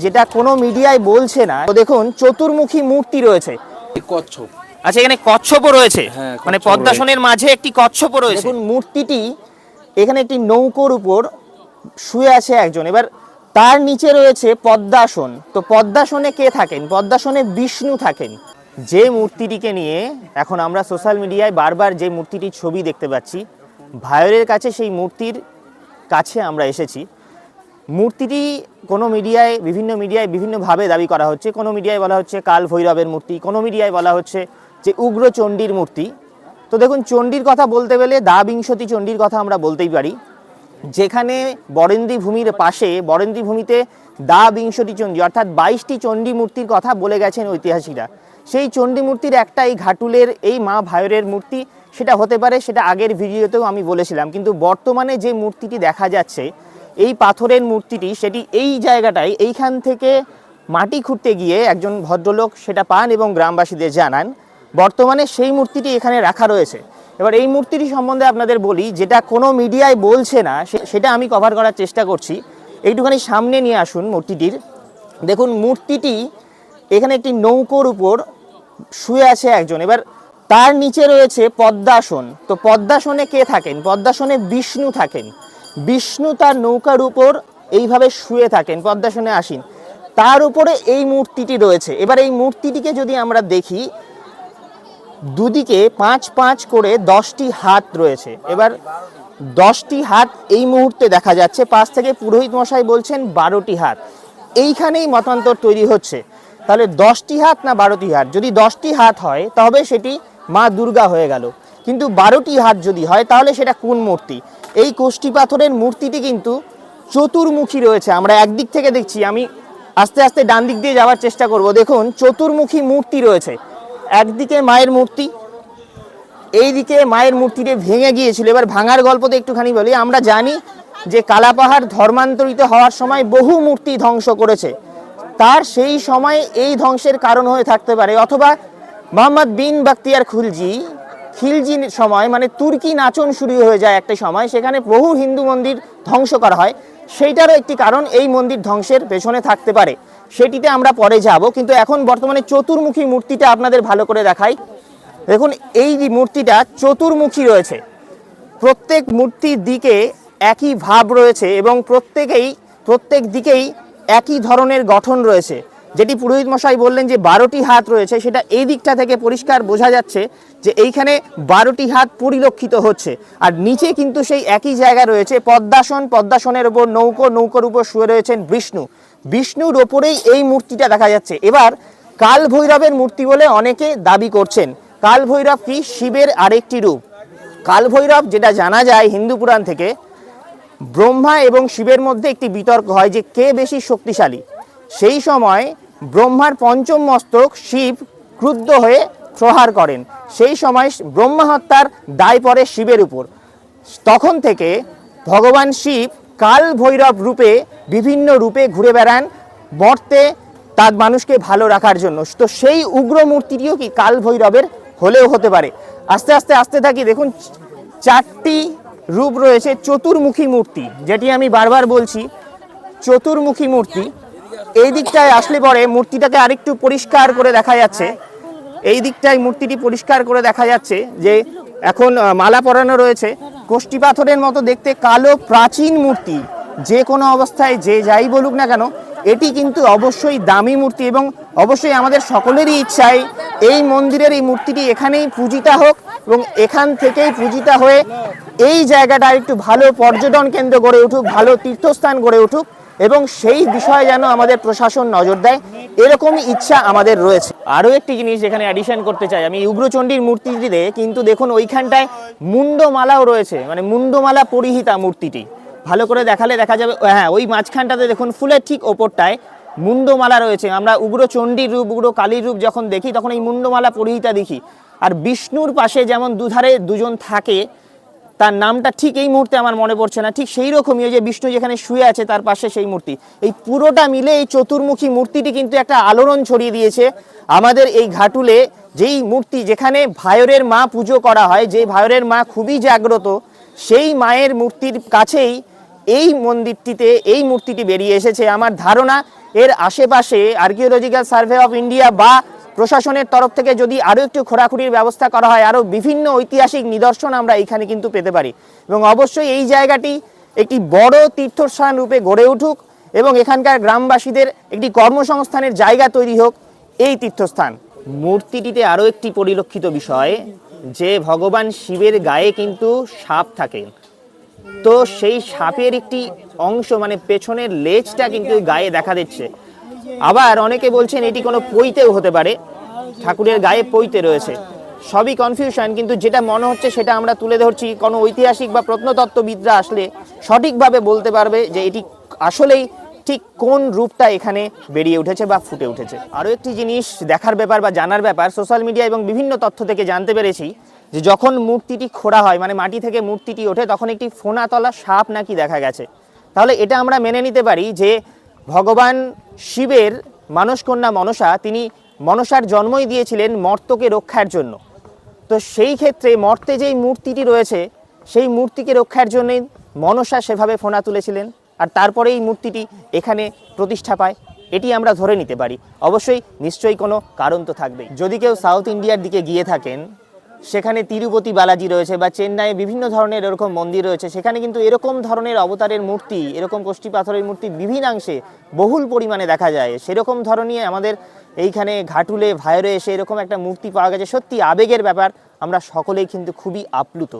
যেটা কোনো মিডিয়ায় বলছে না। তো দেখুন চতুর্মুখী মূর্তি রয়েছে, কচ্ছপ। আচ্ছা এখানে কচ্ছপও রয়েছে, হ্যাঁ, মানে কচ্ছপ পদ্মাসনের মাঝে একটি কচ্ছপও রয়েছে। দেখুন মূর্তিটি এখানে একটি নৌকোর উপর শুয়ে আছে একজন, এবার তার নিচে রয়েছে পদ্মাসন। তো পদ্মাসনে কে থাকেন? পদ্মাসনে বিষ্ণু থাকেন। যে মূর্তিটিকে নিয়ে এখন আমরা সোশ্যাল মিডিয়ায় বারবার যে মূর্তিটির ছবি দেখতে পাচ্ছি, ভাইয়ের কাছে সেই মূর্তির কাছে আমরা এসেছি। মূর্তিটি কোনো মিডিয়ায় বিভিন্নভাবে দাবি করা হচ্ছে। কোনো মিডিয়ায় বলা হচ্ছে কাল ভৈরবের মূর্তি, কোনো মিডিয়ায় বলা হচ্ছে যে উগ্র চণ্ডীর মূর্তি। তো দেখুন চণ্ডীর কথা বলতে গেলে দ্বাবিংশতি চণ্ডীর কথা আমরা বলতেই পারি, যেখানে বরেন্দ্রী ভূমির পাশে বরেন্দ্রী ভূমিতে দ্বাবিংশতি চণ্ডী অর্থাৎ 22টি চণ্ডী মূর্তির কথা বলে গেছেন ঐতিহাসিকরা। সেই চণ্ডী মূর্তির একটা এই ঘাটুলের এই মা ভাইরের মূর্তি, সেটা হতে পারে, সেটা আগের ভিডিওতেও আমি বলেছিলাম। কিন্তু বর্তমানে যে মূর্তিটি দেখা যাচ্ছে এই পাথরের মূর্তিটি, সেটি এই জায়গাটায় এইখান থেকে মাটি খুঁড়তে গিয়ে একজন ভদ্রলোক সেটা পান এবং গ্রামবাসীদের জানান। বর্তমানে সেই মূর্তিটি এখানে রাখা রয়েছে। এবার এই মূর্তিটি সম্বন্ধে আপনাদের বলি, যেটা কোনো মিডিয়ায় বলছে না সেটা আমি কভার করার চেষ্টা করছি। এইটুখানি সামনে নিয়ে আসুন মূর্তিটির। দেখুন মূর্তিটি এখানে একটি নৌকোর উপর শুয়ে আছে একজন, এবার তার নিচে রয়েছে পদ্মাসন। তো পদ্মাসনে কে থাকেন? পদ্মাসনে বিষ্ণু থাকেন। বিষ্ণু তার নৌকার উপর এইভাবে শুয়ে থাকেন, পদ্মাসনে আসীন। তার উপরে এই মূর্তিটি রয়েছে। এবার এই মূর্তিটিকে যদি আমরা দেখি, দুদিকে 5-5 করে 10টি হাত রয়েছে। এবার 10টি হাত এই মুহূর্তে দেখা যাচ্ছে, পাশ থেকে পুরোহিত মশাই বলছেন 12টি হাত। এইখানেই মতান্তর তৈরি হচ্ছে, তাহলে 10টি হাত না 12টি হাত? যদি 10টি হাত হয় তবে সেটি মা দুর্গা হয়ে গেল, কিন্তু 12টি হাত যদি হয় তাহলে সেটা কোন মূর্তি? এই কোষ্ঠী পাথরের মূর্তিটি কিন্তু চতুর্মুখী রয়েছে। আমরা একদিক থেকে দেখছি, আমি আস্তে আস্তে ডান দিক দিয়ে যাওয়ার চেষ্টা করব। দেখুন চতুর্মুখী মূর্তি রয়েছে, একদিকে মায়ের মূর্তি, এইদিকে মায়ের মূর্তিটি ভেঙে গিয়েছিল। এবার ভাঙার গল্পতে একটুখানি বলি। আমরা জানি যে কালাপাহাড় ধর্মান্তরিত হওয়ার সময় বহু মূর্তি ধ্বংস করেছে, তার সেই সময় এই ধ্বংসের কারণ হয়ে থাকতে পারে, অথবা মোহাম্মদ বিন বাখতিয়ার খিলজির সময়, মানে তুর্কি নাচন শুরু হয়ে যায় একটা সময়, সেখানে বহু হিন্দু মন্দির ধ্বংস করা হয়। সেইটারও একটি কারণ এই মন্দির ধ্বংসের পেছনে থাকতে পারে, সেটিতে আমরা পরে যাব। কিন্তু এখন বর্তমানে চতুর্মুখী মূর্তিটা আপনাদের ভালো করে দেখাই। দেখুন এই মূর্তিটা চতুর্মুখী রয়েছে, প্রত্যেক মূর্তির দিকে একই ভাব রয়েছে এবং প্রত্যেক দিকেই একই ধরনের গঠন রয়েছে। যেটি পুরোহিত মশাই বললেন যে 12টি হাত রয়েছে, সেটা এই দিকটা থেকে পরিষ্কার বোঝা যাচ্ছে যে এইখানে 12টি হাত পরিলক্ষিত হচ্ছে। আর নিচে কিন্তু সেই একই জায়গা রয়েছে পদ্মাসন, পদ্মাসনের ওপর নৌকোর উপর শুয়ে রয়েছেন বিষ্ণুর ওপরেই এই মূর্তিটা দেখা যাচ্ছে। এবার কাল ভৈরবের মূর্তি বলে অনেকে দাবি করছেন। কাল ভৈরব কি? শিবের আরেকটি রূপ। কাল ভৈরব, যেটা জানা যায় হিন্দু পুরাণ থেকে, ব্রহ্মা এবং শিবের মধ্যে একটি বিতর্ক হয় যে কে বেশি শক্তিশালী। সেই সময় ব্রহ্মার পঞ্চম মস্তক শিব ক্রুদ্ধ হয়ে প্রহার করেন, সেই সময় ব্রহ্মা হত্যার দায় পড়ে শিবের উপর। তখন থেকে ভগবান শিব কাল ভৈরব রূপে বিভিন্ন রূপে ঘুরে বেড়ান মর্তে তার মানুষকে ভালো রাখার জন্য। তো সেই উগ্র মূর্তিটিও কি কাল ভৈরবের হলেও হতে পারে। আস্তে আস্তে আসতে থাকি। দেখুন 4টি রূপ রয়েছে চতুর্মুখী মূর্তি, যেটি আমি বারবার বলছি চতুর্মুখী মূর্তি। এই দিকটায় আসলে পরে মূর্তিটাকে আরেকটু পরিষ্কার করে দেখা যাচ্ছে। এই দিকটায় মূর্তিটি পরিষ্কার করে দেখা যাচ্ছে যে এখন মালা পরানো রয়েছে। কোষ্ঠী পাথরের মতো দেখতে কালো প্রাচীন মূর্তি, যে কোনো অবস্থায় যে যাই বলুক না কেন এটি কিন্তু অবশ্যই দামি মূর্তি, এবং অবশ্যই আমাদের সকলেরই ইচ্ছায় এই মন্দিরের এই মূর্তিটি এখানেই পূজিতা হোক এবং এখান থেকেই পূজিতা হয়ে এই জায়গাটা একটু ভালো পর্যটন কেন্দ্র গড়ে উঠুক, ভালো তীর্থস্থান গড়ে উঠুক, এবং সেই বিষয়ে যেন আমাদের প্রশাসন নজর দেয়, এরকমই ইচ্ছা আমাদের রয়েছে। আরও একটি জিনিস যেখানে অ্যাডিশন করতে চাই আমি, উগ্রচণ্ডীর মূর্তিটিতে কিন্তু দেখুন ওইখানটায় মুন্ডমালাও রয়েছে, মানে মুন্ডমালা পরিহিতা মূর্তিটি ভালো করে দেখালে দেখা যাবে। হ্যাঁ, ওই মাঝখানটাতে দেখুন ফুলের ঠিক ওপরটায় মুন্ডমালা রয়েছে। আমরা উগ্রচণ্ডীর রূপ, উগ্র কালীর রূপ যখন দেখি তখন এই মুন্ডমালা পরিহিতা দেখি। আর বিষ্ণুর পাশে যেমন দুধারে দুজন থাকে, তার নামটা ঠিক এই মুহূর্তে আমার মনে পড়ছে না, ঠিক সেই রকমই ওই যে বিষ্ণু যেখানে শুয়ে আছে তার পাশে সেই মূর্তি। এই পুরোটা মিলে এই চতুর্মুখী মূর্তিটি কিন্তু একটা আলোড়ন ছড়িয়ে দিয়েছে আমাদের এই ঘাটুলে। যেই মূর্তি, যেখানে ভাইরের মা পুজো করা হয়, যে ভাইরের মা খুবই জাগ্রত, সেই মায়ের মূর্তির কাছেই এই মন্দিরটিতে এই মূর্তিটি বেরিয়ে এসেছে। আমার ধারণা এর আশেপাশে আর্কিওলজিক্যাল সার্ভে অফ ইন্ডিয়া বা প্রশাসনের তরফ থেকে যদি আরও একটু খোঁড়াখুঁড়ির ব্যবস্থা করা হয়, আরও বিভিন্ন ঐতিহাসিক নিদর্শন আমরা এখানে কিন্তু পেতে পারি। এবং অবশ্যই এই জায়গাটি একটি বড় তীর্থস্থান রূপে গড়ে উঠুক এবং এখানকার গ্রামবাসীদের একটি কর্মসংস্থানের জায়গা তৈরি হোক এই তীর্থস্থান। মূর্তিটিতে আরও একটি পরিলক্ষিত বিষয় যে ভগবান শিবের গায়ে কিন্তু সাপ থাকে, তো সেই সাপের একটি অংশ মানে পেছনের লেজটা কিন্তু গায়ে দেখা দিচ্ছে। আবার অনেকে বলছেন এটি কোনো পৈতেও হতে পারে, ঠাকুরের গায়ে পৈতে রয়েছে। সবই কনফিউশন, কিন্তু যেটা মনে হচ্ছে সেটা আমরা তুলে ধরছি। কোনো ঐতিহাসিক বা প্রত্নতত্ত্ববিদরা আসলে সঠিকভাবে বলতে পারবে যে এটি আসলেই ঠিক কোন রূপটা এখানে বেরিয়ে উঠেছে বা ফুটে উঠেছে। আরও একটি জিনিস দেখার ব্যাপার বা জানার ব্যাপার, সোশ্যাল মিডিয়া এবং বিভিন্ন তথ্য থেকে জানতে পেরেছি যে যখন মূর্তিটি খোঁড়া হয় মানে মাটি থেকে মূর্তিটি ওঠে তখন একটি ফোনাতলা সাপ নাকি দেখা গেছে। তাহলে এটা আমরা মেনে নিতে পারি যে ভগবান শিবের মানসকন্যা মনসা, তিনি মনসার জন্মই দিয়েছিলেন মর্তকে রক্ষার জন্য। তো সেই ক্ষেত্রে মর্তে যেই মূর্তিটি রয়েছে সেই মূর্তিকে রক্ষার জন্যই মনসা সেভাবে ফোনা তুলেছিলেন, আর তারপরে এই মূর্তিটি এখানে প্রতিষ্ঠা পায়, এটি আমরা ধরে নিতে পারি। অবশ্যই নিশ্চয়ই কোনো কারণ তো থাকবেই। যদি কেউ সাউথ ইন্ডিয়ার দিকে গিয়ে থাকেন, সেখানে তিরুপতি বালাজি রয়েছে বা চেন্নাইয়ে বিভিন্ন ধরনের এরকম মন্দির রয়েছে, সেখানে কিন্তু এরকম ধরনের অবতারের মূর্তি, এরকম কষ্টি পাথরের মূর্তি বিভিন্নাংশে বহুল পরিমাণে দেখা যায়। সেরকম ধরনের আমাদের এইখানে ঘাটুলে ভাইরে এসে এরকম একটা মূর্তি পাওয়া গেছে, সত্যি আবেগের ব্যাপার। আমরা সকলেই কিন্তু খুবই আপ্লুত।